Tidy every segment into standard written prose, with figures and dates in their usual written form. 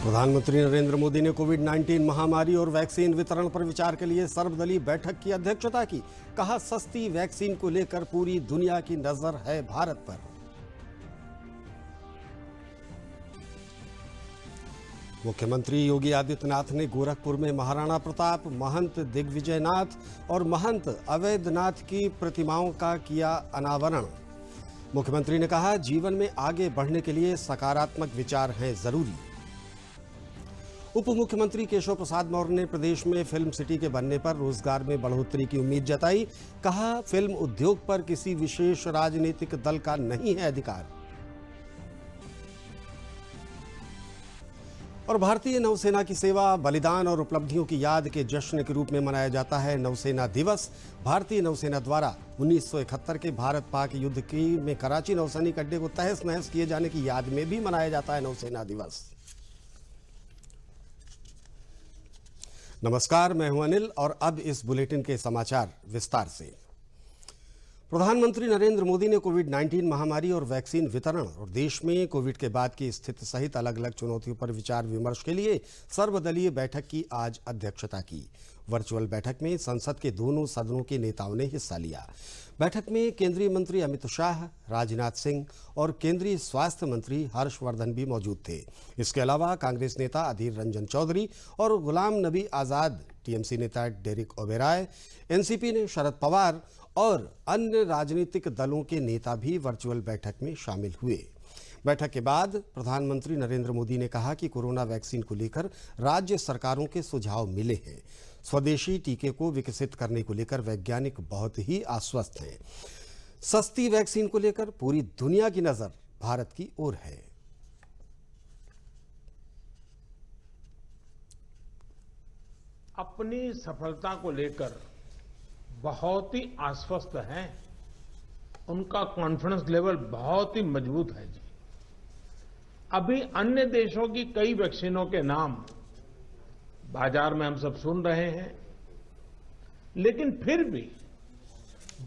प्रधानमंत्री नरेंद्र मोदी ने कोविड-19 महामारी और वैक्सीन वितरण पर विचार के लिए सर्वदलीय बैठक की अध्यक्षता की। कहा, सस्ती वैक्सीन को लेकर पूरी दुनिया की नजर है भारत पर। मुख्यमंत्री योगी आदित्यनाथ ने गोरखपुर में महाराणा प्रताप, महंत दिग्विजयनाथ और महंत अवैधनाथ की प्रतिमाओं का किया अनावरण। मुख्यमंत्री ने कहा, जीवन में आगे बढ़ने के लिए सकारात्मक विचार हैं जरूरी। उप मुख्यमंत्री केशव प्रसाद मौर्य ने प्रदेश में फिल्म सिटी के बनने पर रोजगार में बढ़ोतरी की उम्मीद जताई। कहा, फिल्म उद्योग पर किसी विशेष राजनीतिक दल का नहीं है अधिकार। और भारतीय नौसेना की सेवा, बलिदान और उपलब्धियों की याद के जश्न के रूप में मनाया जाता है नौसेना दिवस। भारतीय नौसेना द्वारा 1971 के भारत पाक युद्ध की में कराची नौसैनिक अड्डे को तहस नहस किए जाने की याद में भी मनाया जाता है नौसेना दिवस। नमस्कार, मैं हूं अनिल और अब इस बुलेटिन के समाचार विस्तार से। प्रधानमंत्री नरेंद्र मोदी ने कोविड-19 महामारी और वैक्सीन वितरण और देश में कोविड के बाद की स्थिति सहित अलग अलग चुनौतियों पर विचार विमर्श के लिए सर्वदलीय बैठक की आज अध्यक्षता की। वर्चुअल बैठक में संसद के दोनों सदनों के नेताओं ने हिस्सा लिया। बैठक में केंद्रीय मंत्री अमित शाह, राजनाथ सिंह और केंद्रीय स्वास्थ्य मंत्री हर्षवर्धन भी मौजूद थे। इसके अलावा कांग्रेस नेता अधीर रंजन चौधरी और गुलाम नबी आजाद, टीएमसी नेता डेरिक ओबेरॉय, एनसीपी ने शरद पवार और अन्य राजनीतिक दलों के नेता भी वर्चुअल बैठक में शामिल हुए। बैठक के बाद प्रधानमंत्री नरेंद्र मोदी ने कहा कि कोरोना वैक्सीन को लेकर राज्य सरकारों के सुझाव मिले हैं। स्वदेशी टीके को विकसित करने को लेकर वैज्ञानिक बहुत ही आश्वस्त हैं। सस्ती वैक्सीन को लेकर पूरी दुनिया की नजर भारत की ओर है। अपनी सफलता को लेकर बहुत ही आश्वस्त हैं। उनका कॉन्फिडेंस लेवल बहुत ही मजबूत है जी। अभी अन्य देशों की कई वैक्सीनों के नाम बाजार में हम सब सुन रहे हैं, लेकिन फिर भी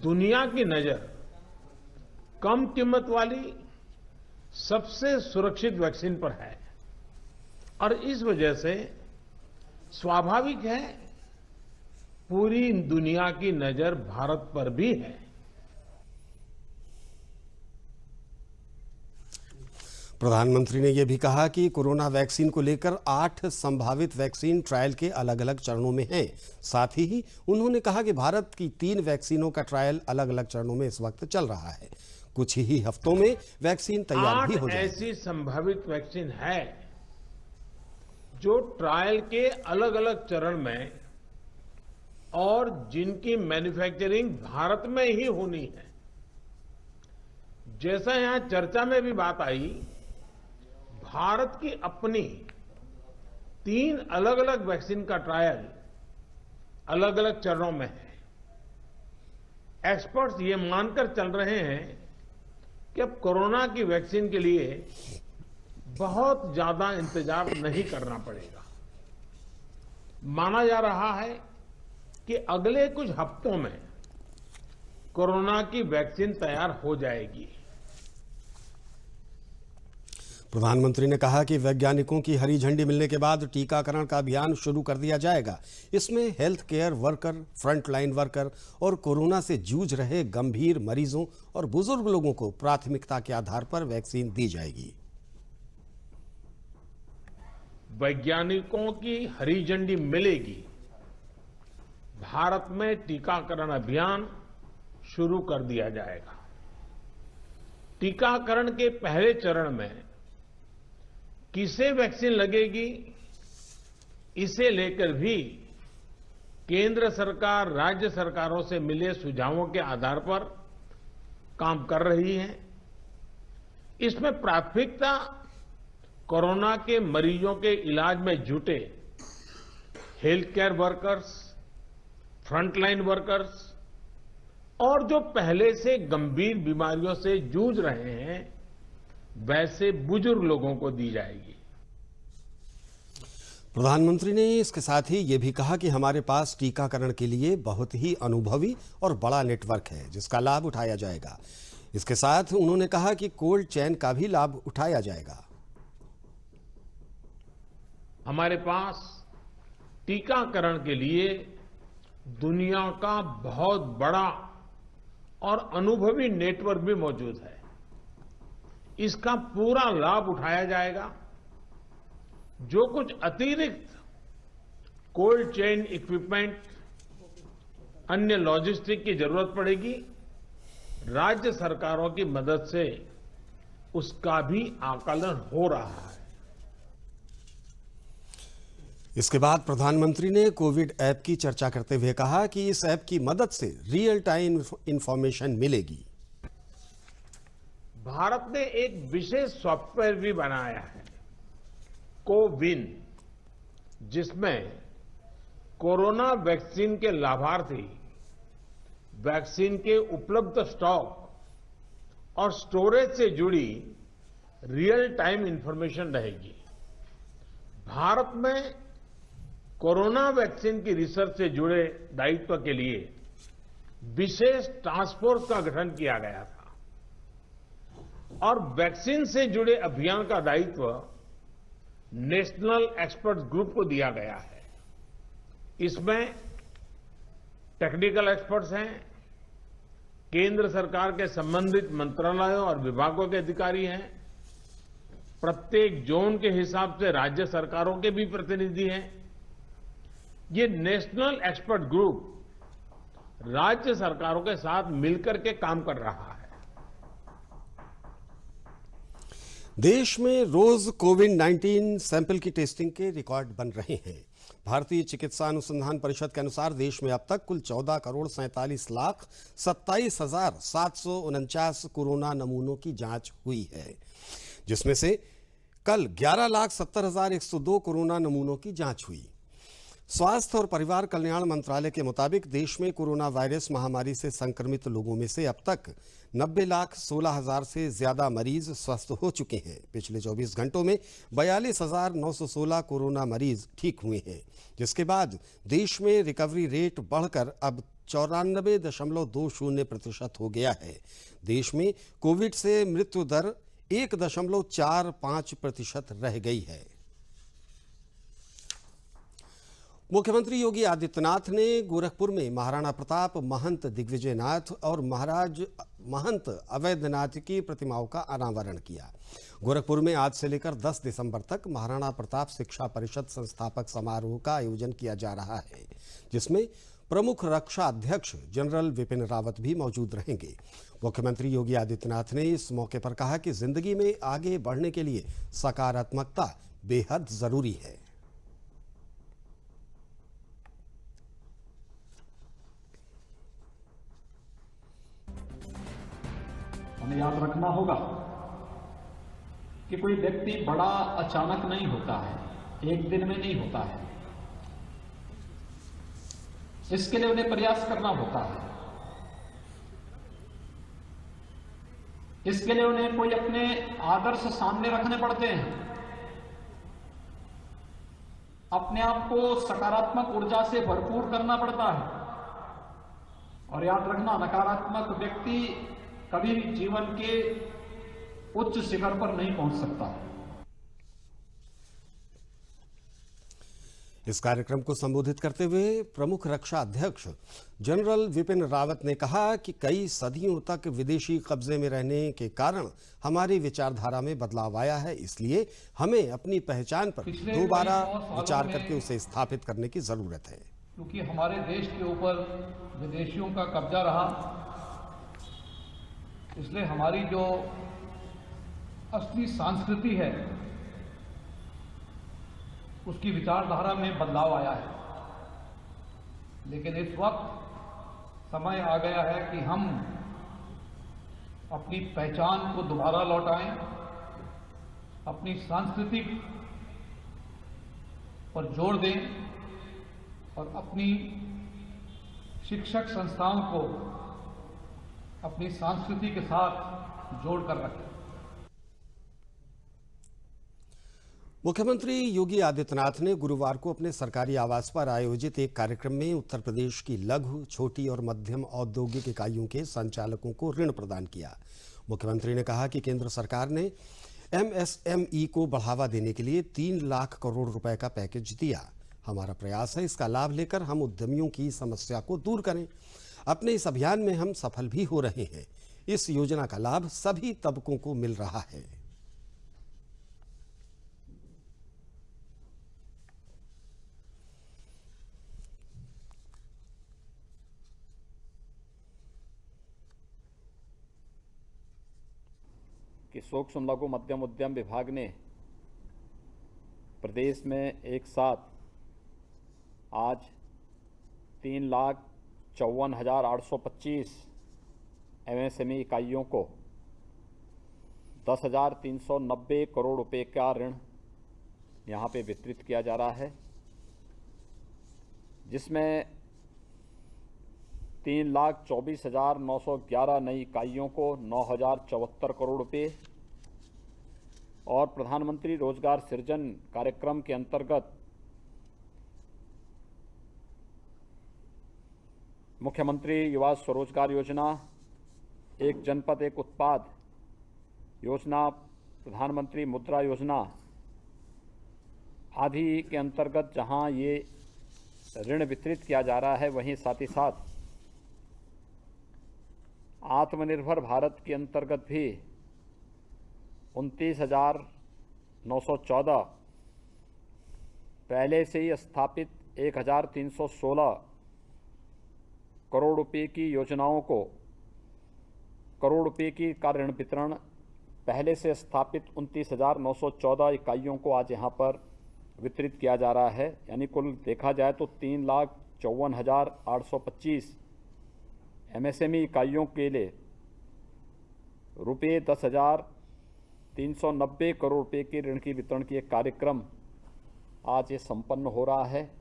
दुनिया की नजर कम कीमत वाली सबसे सुरक्षित वैक्सीन पर है और इस वजह से स्वाभाविक है पूरी दुनिया की नजर भारत पर भी है। प्रधानमंत्री ने यह भी कहा कि कोरोना वैक्सीन को लेकर 8 संभावित वैक्सीन ट्रायल के अलग अलग चरणों में हैं। साथ ही उन्होंने कहा कि भारत की 3 वैक्सीनों का ट्रायल अलग अलग चरणों में इस वक्त चल रहा है। कुछ ही हफ्तों में वैक्सीन तैयार भी हो जाएगी। 8 ऐसी संभावित वैक्सीन है जो ट्रायल के अलग अलग चरण में और जिनकी मैन्युफैक्चरिंग भारत में ही होनी है। जैसा यहां चर्चा में भी बात आई, भारत की अपनी 3 अलग अलग वैक्सीन का ट्रायल अलग अलग चरणों में है। एक्सपर्ट्स ये मानकर चल रहे हैं कि अब कोरोना की वैक्सीन के लिए बहुत ज्यादा इंतजार नहीं करना पड़ेगा। माना जा रहा है कि अगले कुछ हफ्तों में कोरोना की वैक्सीन तैयार हो जाएगी। प्रधानमंत्री ने कहा कि वैज्ञानिकों की हरी झंडी मिलने के बाद टीकाकरण का अभियान शुरू कर दिया जाएगा। इसमें health care worker, frontline worker और कोरोना से जूझ रहे गंभीर मरीजों और बुजुर्ग लोगों को प्राथमिकता के आधार पर वैक्सीन दी जाएगी। वैज्ञानिकों की हरी झंडी मिलेगी, भारत में टीकाकरण अभियान शुरू कर दिया जाएगा। टीकाकरण के पहले चरण में किसे वैक्सीन लगेगी, इसे लेकर भी केंद्र सरकार राज्य सरकारों से मिले सुझावों के आधार पर काम कर रही है। इसमें प्राथमिकता कोरोना के मरीजों के इलाज में जुटे health care workers, frontline workers और जो पहले से गंभीर बीमारियों से जूझ रहे हैं वैसे बुजुर्ग लोगों को दी जाएगी। प्रधानमंत्री ने इसके साथ ही ये भी कहा कि हमारे पास टीकाकरण के लिए बहुत ही अनुभवी और बड़ा नेटवर्क है जिसका लाभ उठाया जाएगा। इसके साथ उन्होंने कहा कि कोल्ड चेन का भी लाभ उठाया जाएगा। हमारे पास टीकाकरण के लिए दुनिया का बहुत बड़ा और अनुभवी नेटवर्क भी मौजूद है। इसका पूरा लाभ उठाया जाएगा। जो कुछ अतिरिक्त कोल्ड चेन इक्विपमेंट, अन्य लॉजिस्टिक की जरूरत पड़ेगी, राज्य सरकारों की मदद से उसका भी आकलन हो रहा है। इसके बाद प्रधानमंत्री ने कोविड ऐप की चर्चा करते हुए कहा कि इस ऐप की मदद से रियल टाइम इंफॉर्मेशन मिलेगी। भारत ने एक विशेष सॉफ्टवेयर भी बनाया है, कोविन, जिसमें कोरोना वैक्सीन के लाभार्थी वैक्सीन के उपलब्ध स्टॉक और स्टोरेज से जुड़ी रियल टाइम इंफॉर्मेशन रहेगी। भारत में कोरोना वैक्सीन की रिसर्च से जुड़े दायित्व के लिए विशेष टास्क फोर्स का गठन किया गया था और वैक्सीन से जुड़े अभियान का दायित्व नेशनल एक्सपर्ट ग्रुप को दिया गया है। इसमें टेक्निकल एक्सपर्ट्स हैं, केंद्र सरकार के संबंधित मंत्रालयों और विभागों के अधिकारी हैं, प्रत्येक जोन के हिसाब से राज्य सरकारों के भी प्रतिनिधि हैं। ये नेशनल एक्सपर्ट ग्रुप राज्य सरकारों के साथ मिलकर के काम कर रहा है। देश में रोज कोविड-19 सैंपल की टेस्टिंग के रिकॉर्ड बन रहे हैं। भारतीय चिकित्सा अनुसंधान परिषद के अनुसार देश में अब तक कुल 14,47,27,749 कोरोना नमूनों की जांच हुई है, जिसमें से कल 11,70,102 कोरोना नमूनों की जांच हुई। स्वास्थ्य और परिवार कल्याण मंत्रालय के मुताबिक देश में कोरोना वायरस महामारी से संक्रमित लोगों में से अब तक 90,16,000 से ज्यादा मरीज स्वस्थ हो चुके हैं। पिछले 24 घंटों में 42,916 कोरोना मरीज ठीक हुए हैं, जिसके बाद देश में रिकवरी रेट बढ़कर अब 94.20% हो गया है। देश में कोविड से मृत्यु दर 1.45% रह गई है। मुख्यमंत्री योगी आदित्यनाथ ने गोरखपुर में महाराणा प्रताप, महंत दिग्विजयनाथ और महाराज महंत अवैधनाथ की प्रतिमाओं का अनावरण किया। गोरखपुर में आज से लेकर 10 दिसंबर तक महाराणा प्रताप शिक्षा परिषद संस्थापक समारोह का आयोजन किया जा रहा है, जिसमें प्रमुख रक्षा अध्यक्ष जनरल विपिन रावत भी मौजूद रहेंगे। मुख्यमंत्री योगी आदित्यनाथ ने इस मौके पर कहा कि जिंदगी में आगे बढ़ने के लिए सकारात्मकता बेहद जरूरी है। हमें याद रखना होगा कि कोई व्यक्ति बड़ा अचानक नहीं होता है, एक दिन में नहीं होता है। इसके लिए उन्हें प्रयास करना होता है। इसके लिए उन्हें कोई अपने आदर्श सामने रखने पड़ते हैं। अपने आप को सकारात्मक ऊर्जा से भरपूर करना पड़ता है। और याद रखना, नकारात्मक व्यक्ति कभी भी जीवन के उच्च शिखर पर नहीं पहुंच सकता। इस कार्यक्रम को संबोधित करते हुए प्रमुख रक्षा अध्यक्ष जनरल विपिन रावत ने कहा कि कई सदियों तक विदेशी कब्जे में रहने के कारण हमारी विचारधारा में बदलाव आया है, इसलिए हमें अपनी पहचान पर दोबारा विचार करके उसे स्थापित करने की जरूरत है। क्योंकि हमारे देश के ऊपर विदेशियों का कब्जा रहा, इसलिए हमारी जो असली संस्कृति है उसकी विचारधारा में बदलाव आया है। लेकिन इस वक्त समय आ गया है कि हम अपनी पहचान को दोबारा लौटाएं, अपनी संस्कृति पर जोर दें और अपनी शिक्षक संस्थाओं को अपनी संस्कृति के साथ जोड़कर रखें। मुख्यमंत्री योगी आदित्यनाथ ने गुरुवार को अपने सरकारी आवास पर आयोजित एक कार्यक्रम में उत्तर प्रदेश की लघु, छोटी और मध्यम औद्योगिक इकाइयों के संचालकों को ऋण प्रदान किया। मुख्यमंत्री ने कहा कि केंद्र सरकार ने एमएसएमई को बढ़ावा देने के लिए 3 लाख करोड़ रुपए का पैकेज दिया। हमारा प्रयास है इसका लाभ लेकर हम उद्यमियों की समस्या को दूर करें। अपने इस अभियान में हम सफल भी हो रहे हैं। इस योजना का लाभ सभी तबकों को मिल रहा है। कि सूक्ष्म लघु मध्यम उद्यम विभाग ने प्रदेश में एक साथ आज 3,54,825 एमएसएमई इकाइयों को 10,390 करोड़ रुपए का ऋण यहाँ पे वितरित किया जा रहा है, जिसमें 3,24,911 नई इकाइयों को 9,074 करोड़ रुपए और प्रधानमंत्री रोजगार सृजन कार्यक्रम के अंतर्गत मुख्यमंत्री युवा स्वरोजगार योजना, एक जनपद एक उत्पाद योजना, प्रधानमंत्री मुद्रा योजना आदि के अंतर्गत जहां ये ऋण वितरित किया जा रहा है, वहीं साथ ही साथ आत्मनिर्भर भारत के अंतर्गत भी 29,914 पहले से ही स्थापित 1,316 करोड़ रुपए की योजनाओं को करोड़ रुपए की का ऋण वितरण पहले से स्थापित 29,914 इकाइयों को आज यहाँ पर वितरित किया जा रहा है। यानी कुल देखा जाए तो 3,54,825 एमएसएमई इकाइयों के लिए रुपये 10,390 करोड़ रुपए के ऋण की वितरण की एक कार्यक्रम आज ये संपन्न हो रहा है।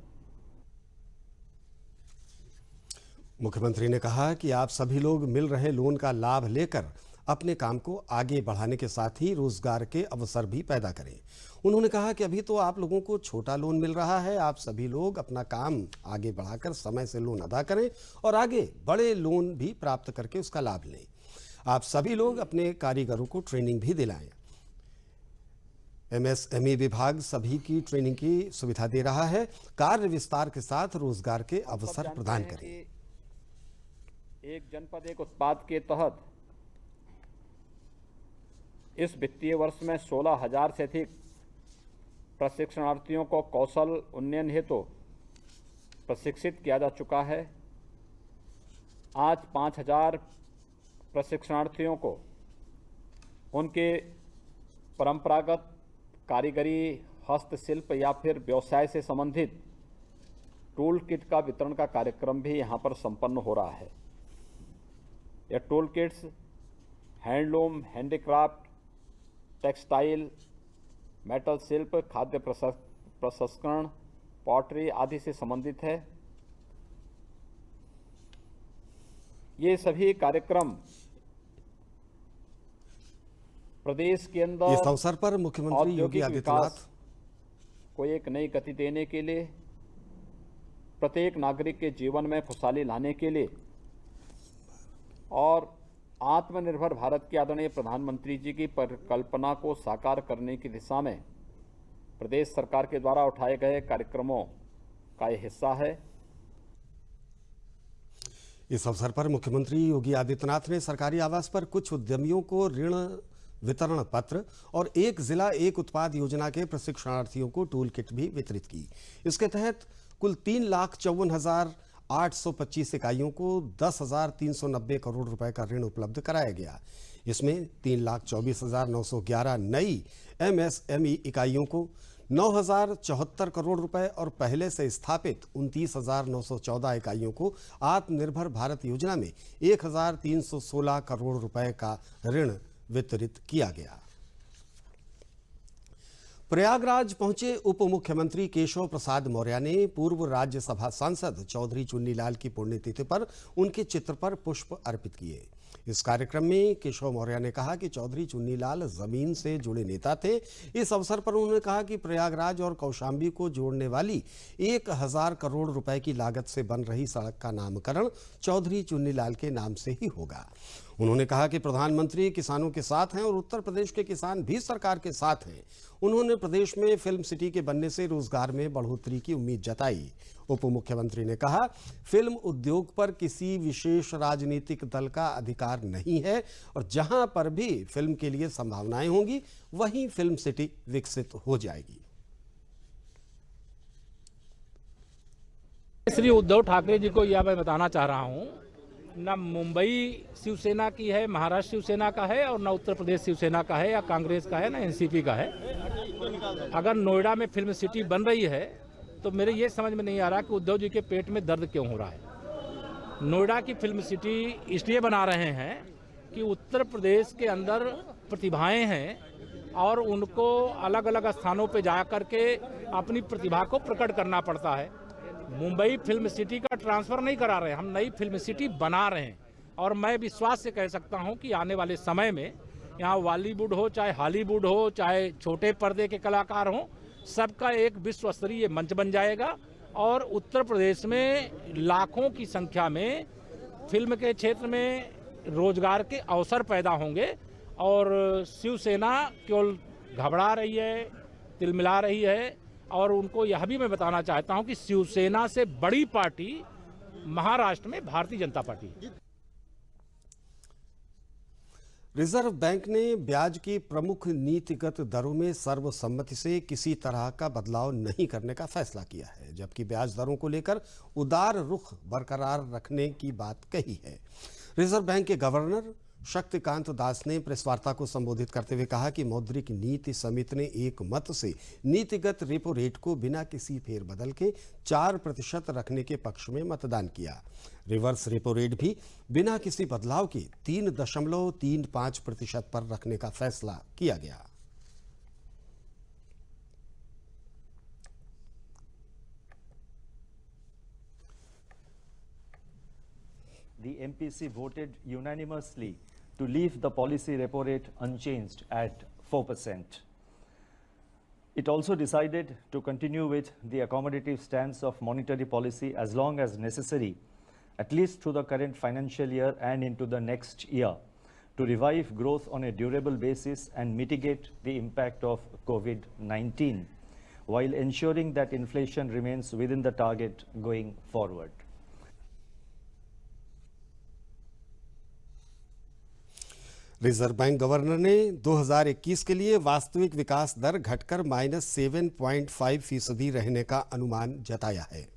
मुख्यमंत्री ने कहा कि आप सभी लोग मिल रहे लोन का लाभ लेकर अपने काम को आगे बढ़ाने के साथ ही रोजगार के अवसर भी पैदा करें। उन्होंने कहा कि अभी तो आप लोगों को छोटा लोन मिल रहा है, आप सभी लोग अपना काम आगे बढ़ाकर समय से लोन अदा करें और आगे बड़े लोन भी प्राप्त करके उसका लाभ लें। आप सभी लोग अपने कारीगरों को ट्रेनिंग भी दिलाएं। एमएसएमई विभाग सभी की ट्रेनिंग की सुविधा दे रहा है, कार्य विस्तार के साथ रोजगार के अवसर प्रदान करें। एक जनपद एक उत्पाद के तहत इस वित्तीय वर्ष में 16,000 से अधिक प्रशिक्षणार्थियों को कौशल उन्नयन हेतु प्रशिक्षित किया जा चुका है। आज 5,000 प्रशिक्षणार्थियों को उनके परंपरागत कारीगरी, हस्तशिल्प या फिर व्यवसाय से संबंधित टूल किट का वितरण का कार्यक्रम भी यहाँ पर संपन्न हो रहा है। यह tool kits handloom, handicraft, textile, metal शिल्प, खाद्य प्रसंस्करण, पॉटरी आदि से संबंधित है। ये सभी कार्यक्रम प्रदेश के अंदर इस अवसर पर मुख्यमंत्री योगी आदित्यनाथ को एक नई गति देने के लिए, प्रत्येक नागरिक के जीवन में खुशहाली लाने के लिए और आत्मनिर्भर भारत की आदरणीय प्रधानमंत्री जी की परिकल्पना को साकार करने की दिशा में प्रदेश सरकार के द्वारा उठाए गए कार्यक्रमों का यह हिस्सा है। इस अवसर पर मुख्यमंत्री योगी आदित्यनाथ ने सरकारी आवास पर कुछ उद्यमियों को ऋण वितरण पत्र और एक जिला एक उत्पाद योजना के प्रशिक्षणार्थियों को टूल किट भी वितरित की। इसके तहत कुल 3,54,825 इकाइयों को 10,390 करोड़ रुपए का ऋण उपलब्ध कराया गया। इसमें 3,24,911 नई एमएसएमई इकाइयों को 9,074 करोड़ रुपए और पहले से स्थापित 29,914 इकाइयों को आत्मनिर्भर भारत योजना में 1,316 करोड़ रुपए का ऋण वितरित किया गया। प्रयागराज पहुंचे उप मुख्यमंत्री केशव प्रसाद मौर्य ने पूर्व राज्यसभा सांसद चौधरी चुन्नीलाल की पुण्यतिथि पर उनके चित्र पर पुष्प अर्पित किए। इस कार्यक्रम में केशव मौर्य ने कहा कि चौधरी चुन्नीलाल जमीन से जुड़े नेता थे। इस अवसर पर उन्होंने कहा कि प्रयागराज और कौशाम्बी को जोड़ने वाली 1,000 करोड़ रुपए की लागत से बन रही सड़क का नामकरण चौधरी चुन्नीलाल के नाम से ही होगा। उन्होंने कहा कि प्रधानमंत्री किसानों के साथ हैं और उत्तर प्रदेश के किसान भी सरकार के साथ हैं। उन्होंने प्रदेश में फिल्म सिटी के बनने से रोजगार में बढ़ोतरी की उम्मीद जताई। उप मुख्यमंत्री ने कहा, फिल्म उद्योग पर किसी विशेष राजनीतिक दल का अधिकार नहीं है और जहां पर भी फिल्म के लिए संभावनाएं होंगी वहीं फिल्म सिटी विकसित हो जाएगी। श्री उद्धव ठाकरे जी को यह मैं बताना चाह रहा हूं, न मुंबई शिवसेना की है, महाराष्ट्र शिवसेना का है और न उत्तर प्रदेश शिवसेना का है या कांग्रेस का है, न एनसीपी का है। अगर नोएडा में फिल्म सिटी बन रही है तो मेरे ये समझ में नहीं आ रहा कि उद्धव जी के पेट में दर्द क्यों हो रहा है। नोएडा की फिल्म सिटी इसलिए बना रहे हैं कि उत्तर प्रदेश के अंदर प्रतिभाएं हैं और उनको अलग अलग स्थानों पर जा करके अपनी प्रतिभा को प्रकट करना पड़ता है। मुंबई फिल्म सिटी का ट्रांसफर नहीं करा रहे, हम नई फिल्म सिटी बना रहे हैं। और मैं विश्वास से कह सकता हूं कि आने वाले समय में यहाँ बॉलीवुड हो, चाहे हॉलीवुड हो, चाहे छोटे पर्दे के कलाकार हों, सबका एक विश्व स्तरीय मंच बन जाएगा और उत्तर प्रदेश में लाखों की संख्या में फिल्म के क्षेत्र में रोजगार के अवसर पैदा होंगे। और शिवसेना केवल घबरा रही है, तिलमिला रही है। और उनको यह भी मैं बताना चाहता हूं कि शिवसेना से बड़ी पार्टी महाराष्ट्र में Bharatiya Janata party. Reserve bank ने ब्याज की प्रमुख नीतिगत दरों में सर्वसम्मति से किसी तरह का बदलाव नहीं करने का फैसला किया है, जबकि ब्याज दरों को लेकर उदार रुख बरकरार रखने की बात कही है। रिजर्व बैंक के गवर्नर शक्तिकांत दास ने प्रेस वार्ता को संबोधित करते हुए कहा कि मौद्रिक नीति समिति ने एक मत से नीतिगत रेपो रेट को बिना किसी फेरबदल के 4% रखने के पक्ष में मतदान किया। रिवर्स रेपो रेट भी बिना किसी बदलाव के 3.35% पर रखने का फैसला किया गया। The MPC voted unanimously to leave the policy repo rate unchanged at 4%. It also decided to continue with the accommodative stance of monetary policy as long as necessary, at least through the current financial year and into the next year, to revive growth on a durable basis and mitigate the impact of COVID-19, while ensuring that inflation remains within the target going forward. Reserve bank governor ने 2021 के लिए वास्तविक विकास दर घटकर -7.5% रहने का अनुमान जताया है।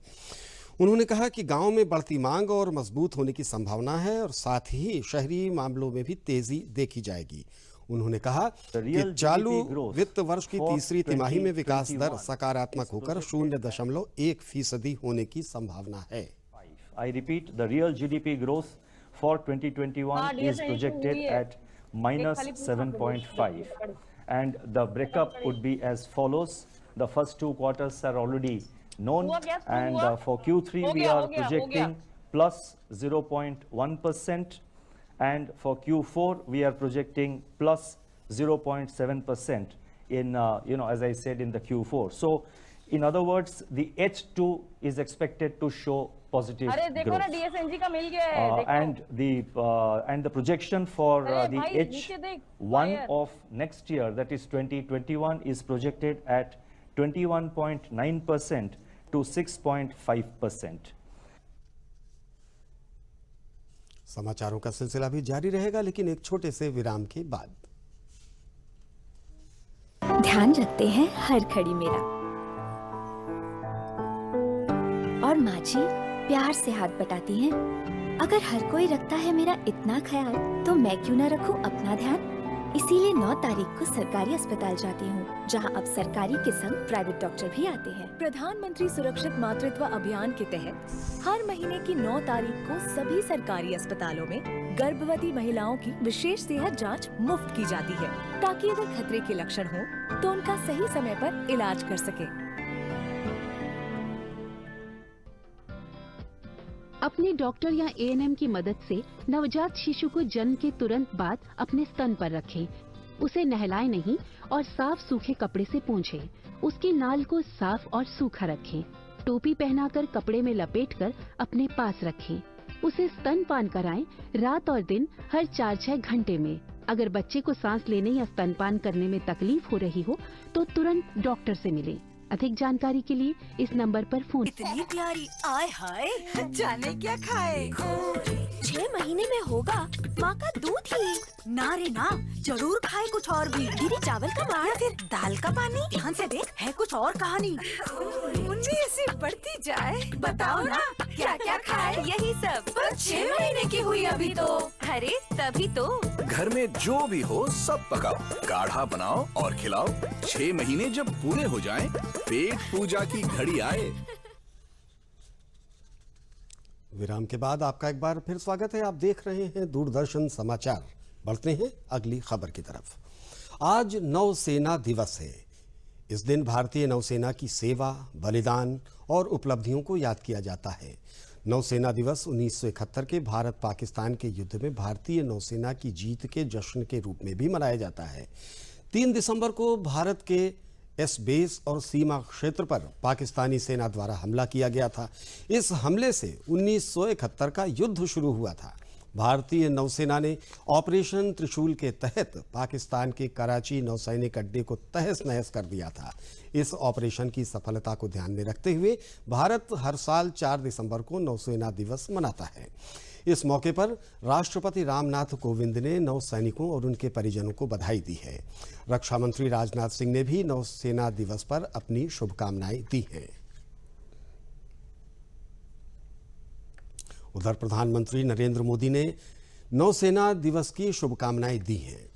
उन्होंने कहा कि गांव में बढ़ती मांग और मजबूत होने की संभावना है और साथ ही शहरी मामलों में भी तेजी देखी जाएगी। उन्होंने कहा कि चालू वित्त वर्ष की तीसरी तिमाही में विकास दर सकारात्मक होकर 0.1% होने की संभावना है। I repeat, the real GDP growth for 2021 is projected at -7.5, and the breakup would be as follows. The first two quarters are already known, and for Q3 we are projecting plus 0.1%, and for Q4 we are projecting plus 0.7% in as I said in the Q4. So in other words, the H2 is expected to show positive growth. And the projection for the H1 of next year, that is 2021, is projected at 21.9% to 6.5%. समाचारों का सिलसिला भी जारी रहेगा, लेकिन एक छोटे से विराम के बाद। ध्यान रखते हैं हर घड़ी मेरा, और माँ जी प्यार से हाथ बटाती हैं। अगर हर कोई रखता है मेरा इतना ख्याल, तो मैं क्यों ना रखूं अपना ध्यान। इसीलिए 9 तारीख को सरकारी अस्पताल जाती हूँ, जहाँ अब सरकारी के संग प्राइवेट डॉक्टर भी आते हैं। प्रधानमंत्री सुरक्षित मातृत्व अभियान के तहत हर महीने की 9 तारीख को सभी सरकारी अस्पतालों में गर्भवती महिलाओं की विशेष सेहत जांच मुफ्त की जाती है, ताकि अगर खतरे के लक्षण हो तो उनका सही समय पर इलाज कर सके। अपने डॉक्टर या एएनएम की मदद से नवजात शिशु को जन्म के तुरंत बाद अपने स्तन पर रखें। उसे नहलाएं नहीं और साफ सूखे कपड़े से पोंछें। उसकी नाल को साफ और सूखा रखें। टोपी पहनाकर कपड़े में लपेटकर अपने पास रखें। उसे स्तनपान कराएं रात और दिन हर 4-6 घंटे में। अगर बच्चे को सांस लेने या स्तनपान करने में तकलीफ हो रही हो तो तुरंत डॉक्टर से मिलें। अधिक जानकारी के लिए इस नंबर पर फोन। इतनी प्यारी, आय हाय, जाने क्या खाए। 6 महीने में होगा माँ का दूध ही। ना रे ना, जरूर खाए कुछ और भी। दीदी चावल का मार, फिर दाल का पानी। ध्यान से देख, है कुछ और कहानी। मुन्नी ऐसी बढ़ती जाए, बताओ ना क्या क्या खाए। यही सब, पर 6 महीने की हुई अभी तो। अरे तभी तो। घर में जो भी हो सब पकाओ, गाढ़ा बनाओ और खिलाओ। 6 महीने जब पूरे हो जाएं, पेट पूजा की घड़ी आए। विराम के बाद आपका एक बार फिर स्वागत है। आप देख रहे हैं दूरदर्शन समाचार। बढ़ते हैं अगली खबर की तरफ। आज नौसेना दिवस है। इस दिन भारतीय नौसेना की सेवा, बलिदान और उपलब्धियों को याद किया जाता है। नौसेना दिवस 1971 के भारत पाकिस्तान के युद्ध में भारतीय नौसेना की जीत के जश्न के रूप में भी मनाया जाता है। 3 दिसंबर को भारत के एस बेस और सीमा क्षेत्र पर पाकिस्तानी सेना द्वारा हमला किया गया था। इस हमले से 1971 का युद्ध शुरू हुआ था। भारतीय नौसेना ने ऑपरेशन त्रिशूल के तहत पाकिस्तान के कराची नौसैनिक अड्डे को तहस नहस कर दिया था। इस ऑपरेशन की सफलता को ध्यान में रखते हुए भारत हर साल 4 दिसंबर को नौसेना दिवस मनाता है। इस मौके पर राष्ट्रपति रामनाथ कोविंद ने नौसैनिकों और उनके परिजनों को बधाई दी है। रक्षा मंत्री राजनाथ सिंह ने भी नौसेना दिवस पर अपनी शुभकामनाएं दी हैं। उधर प्रधानमंत्री नरेंद्र मोदी ने नौसेना दिवस की शुभकामनाएं दी हैं।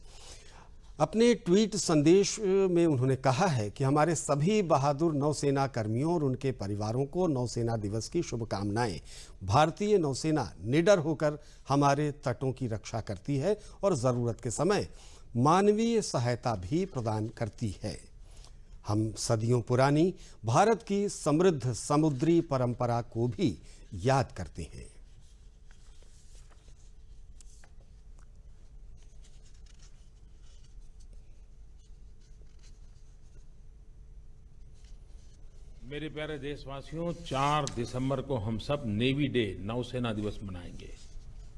अपने ट्वीट संदेश में उन्होंने कहा है कि हमारे सभी बहादुर नौसेना कर्मियों और उनके परिवारों को नौसेना दिवस की शुभकामनाएं। भारतीय नौसेना निडर होकर हमारे तटों की रक्षा करती है और ज़रूरत के समय मानवीय सहायता भी प्रदान करती है। हम सदियों पुरानी भारत की समृद्ध समुद्री परंपरा को भी याद करते हैं। मेरे प्यारे देशवासियों, 4 दिसंबर को हम सब नेवी डे, नौसेना दिवस मनाएंगे।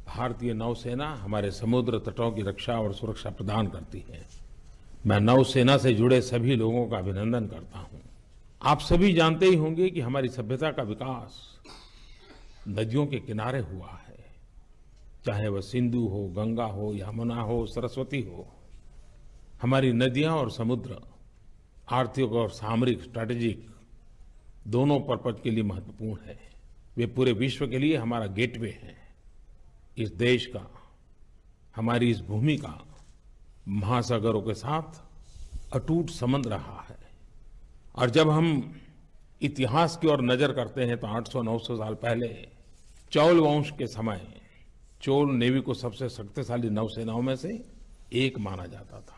भारतीय नौसेना हमारे समुद्र तटों की रक्षा और सुरक्षा प्रदान करती है। मैं नौसेना से जुड़े सभी लोगों का अभिनंदन करता हूं। आप सभी जानते ही होंगे कि हमारी सभ्यता का विकास नदियों के किनारे हुआ है। चाहे वह सिंधु हो, गंगा हो, यमुना हो, सरस्वती हो। हमारी नदियां और समुद्र आर्थिक और सामरिक, स्ट्रैटेजिक दोनों पर्पज के लिए महत्वपूर्ण है। वे पूरे विश्व के लिए हमारा गेटवे है। इस देश का, हमारी इस भूमि का महासागरों के साथ अटूट संबंध रहा है। और जब हम इतिहास की ओर नजर करते हैं तो 800-900 साल पहले चौल वंश के समय चोल नेवी को सबसे शक्तिशाली नौसेनाओं में से एक माना जाता था।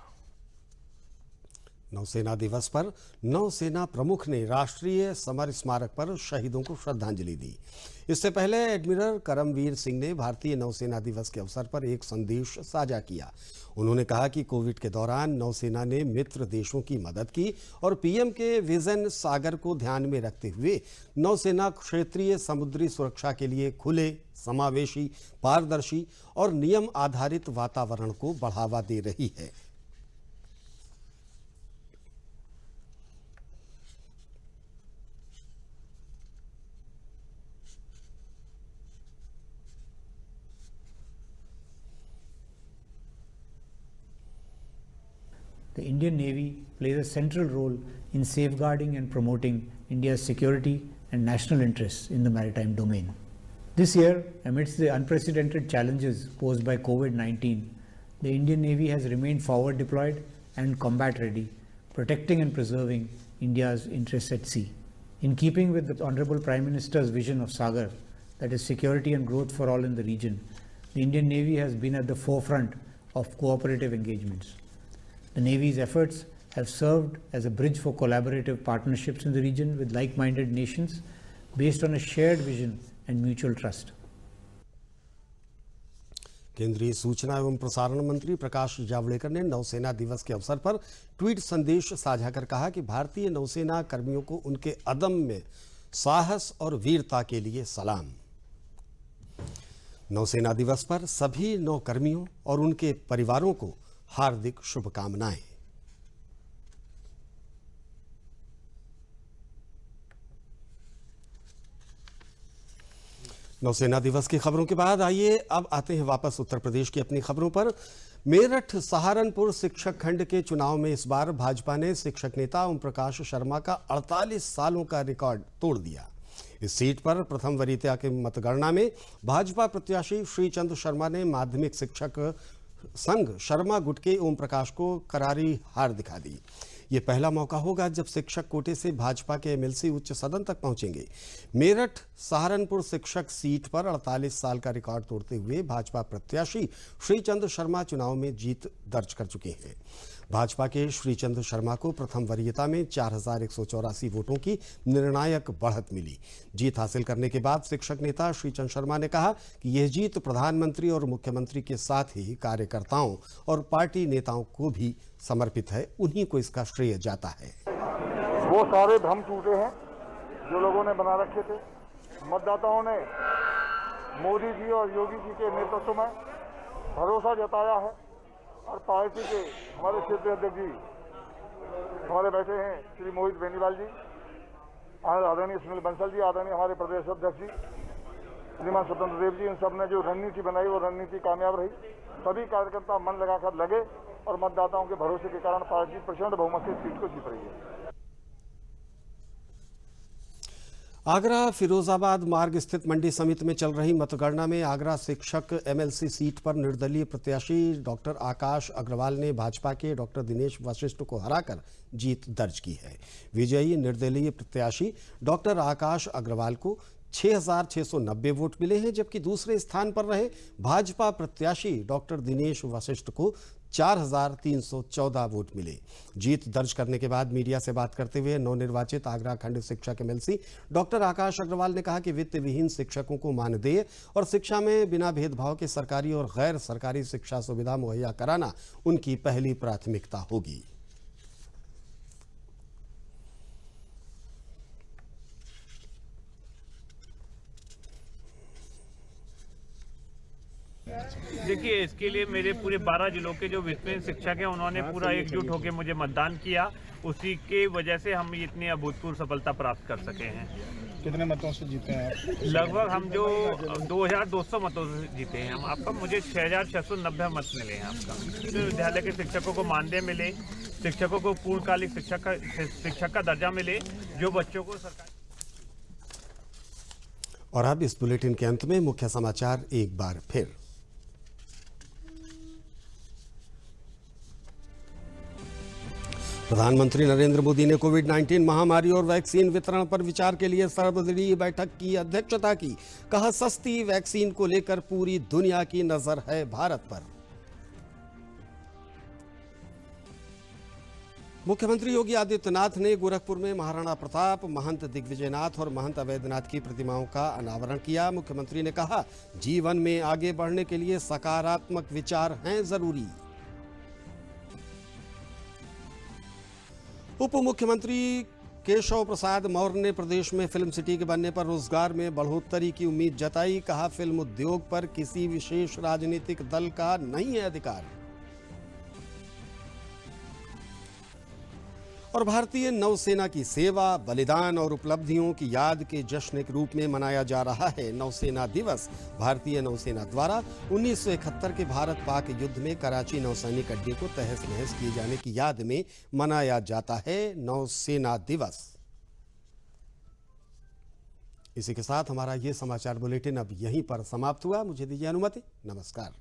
नौसेना दिवस पर नौसेना प्रमुख ने राष्ट्रीय समर स्मारक पर शहीदों को श्रद्धांजलि दी। इससे पहले एडमिरल करमवीर सिंह ने भारतीय नौसेना दिवस के अवसर पर एक संदेश साझा किया। उन्होंने कहा कि कोविड के दौरान नौसेना ने मित्र देशों की मदद की और पीएम के विजन सागर को ध्यान में रखते हुए नौसेना क्षेत्रीय समुद्री सुरक्षा के लिए खुले, समावेशी, पारदर्शी और नियम आधारित वातावरण को बढ़ावा दे रही है। The Indian Navy plays a central role in safeguarding and promoting India's security and national interests in the maritime domain. This year, amidst the unprecedented challenges posed by COVID-19, the Indian Navy has remained forward deployed and combat ready, protecting and preserving India's interests at sea. In keeping with the Honorable Prime Minister's vision of Sagar, that is security and growth for all in the region, the Indian Navy has been at the forefront of cooperative engagements. The Navy's efforts have served as a bridge for collaborative partnerships in the region with like-minded nations based on a shared vision and mutual trust. केंद्रीय सूचना एवं प्रसारण मंत्री प्रकाश जावड़ेकर ने नौसेना दिवस के अवसर पर ट्वीट संदेश साझा कर कहा कि भारतीय नौसेना कर्मियों को उनके अदम्य साहस और वीरता के लिए सलाम। नौसेना दिवस पर सभी नौकर्मियों और उनके परिवारों को हार्दिक शुभकामनाएं। नौसेना दिवस की खबरों के बाद आइए अब आते हैं वापस उत्तर प्रदेश की अपनी खबरों पर। मेरठ सहारनपुर शिक्षक खंड के चुनाव में इस बार भाजपा ने शिक्षक नेता ओम प्रकाश शर्मा का 48 सालों का रिकॉर्ड तोड़ दिया। इस सीट पर प्रथम वरीयता के मतगणना में भाजपा प्रत्याशी श्रीचंद शर्मा ने माध्यमिक शिक्षक संघ शर्मा गुट के ओम प्रकाश को करारी हार दिखा दी। ये पहला मौका होगा जब शिक्षक कोटे से भाजपा के एमएलसी उच्च सदन तक पहुंचेंगे। मेरठ सहारनपुर शिक्षक सीट पर 48 साल का रिकॉर्ड तोड़ते हुए भाजपा प्रत्याशी श्रीचंद शर्मा चुनाव में जीत दर्ज कर चुके हैं। भाजपा के श्रीचंद शर्मा को प्रथम वरीयता में 4184 वोटों की निर्णायक बढ़त मिली। जीत हासिल करने के बाद शिक्षक नेता श्रीचंद शर्मा ने कहा कि यह जीत प्रधानमंत्री और मुख्यमंत्री के साथ ही कार्यकर्ताओं और पार्टी नेताओं को भी समर्पित है। उन्हीं को इसका श्रेय जाता है। वो सारे भ्रम टूटे हैं जो लोगों ने बना रखे थे। मतदाताओं ने मोदी जी और योगी जी के नेतृत्व में भरोसा जताया है और पार्टी के हमारे क्षेत्रीय अध्यक्ष जी हमारे बैठे हैं श्री मोहित बेनीवाल जी, आदरणीय सुनील बंसल जी, आदरणीय हमारे प्रदेश अध्यक्ष जी श्रीमान स्वतंत्र देव जी, इन सब ने जो रणनीति बनाई वो रणनीति कामयाब रही। सभी कार्यकर्ता मन लगाकर लगे और मतदाताओं के भरोसे के कारण पार्टी प्रचंड बहुमत से सीट को जीत रही है। आगरा फिरोजाबाद मार्ग स्थित मंडी समिति में चल रही मतगणना में आगरा शिक्षक एमएलसी सीट पर निर्दलीय प्रत्याशी डॉक्टर आकाश अग्रवाल ने भाजपा के डॉक्टर दिनेश वशिष्ठ को हराकर जीत दर्ज की है। विजयी निर्दलीय प्रत्याशी डॉक्टर आकाश अग्रवाल को 6690 वोट मिले हैं, जबकि दूसरे स्थान पर रहे भाजपा प्रत्याशी डॉक्टर दिनेश वशिष्ठ को 4314 वोट मिले। जीत दर्ज करने के बाद मीडिया से बात करते हुए नवनिर्वाचित आगरा खंड शिक्षक एमएलसी डॉक्टर आकाश अग्रवाल ने कहा कि वित्त विहीन शिक्षकों को मानदेय और शिक्षा में बिना भेदभाव के सरकारी और गैर सरकारी शिक्षा सुविधा मुहैया कराना उनकी पहली प्राथमिकता होगी। देखिए, इसके लिए मेरे पूरे 12 जिलों के जो वित्तीय शिक्षक हैं उन्होंने पूरा एकजुट होकर मुझे मतदान किया। उसी के वजह से हम इतनी अभूतपूर्व सफलता प्राप्त कर सके हैं। कितने मतों से जीते हैं आप? लगभग हम जो 2200 मतों से जीते हैं हम। आपका मुझे 6690 मत मिले हैं। आपका विश्वविद्यालय के शिक्षकों को मानदेय मिले, शिक्षकों को पूर्णकालिक शिक्षक का दर्जा मिले, जो बच्चों को सरकार। और अब इस बुलेटिन के अंत में मुख्य समाचार एक बार फिर। प्रधानमंत्री नरेंद्र मोदी ने कोविड-19 महामारी और वैक्सीन वितरण पर विचार के लिए सर्वदलीय बैठक की अध्यक्षता की। कहा, सस्ती वैक्सीन को लेकर पूरी दुनिया की नजर है भारत पर। मुख्यमंत्री योगी आदित्यनाथ ने गोरखपुर में महाराणा प्रताप, महंत दिग्विजयनाथ और महंत अवैधनाथ की प्रतिमाओं का अनावरण किया। मुख्यमंत्री ने कहा, जीवन में आगे बढ़ने के लिए सकारात्मक विचार हैं जरूरी। उप मुख्यमंत्री केशव प्रसाद मौर्य ने प्रदेश में फिल्म सिटी के बनने पर रोजगार में बढ़ोतरी की उम्मीद जताई। कहा, फिल्म उद्योग पर किसी विशेष राजनीतिक दल का नहीं है अधिकार। और भारतीय नौसेना की सेवा, बलिदान और उपलब्धियों की याद के जश्न के रूप में मनाया जा रहा है नौसेना दिवस। भारतीय नौसेना द्वारा 1971 के भारत पाक युद्ध में कराची नौसैनिक अड्डे को तहस नहस किए जाने की याद में मनाया जाता है नौसेना दिवस। इसी के साथ हमारा ये समाचार बुलेटिन अब यहीं पर समाप्त हुआ। मुझे दीजिए अनुमति। नमस्कार।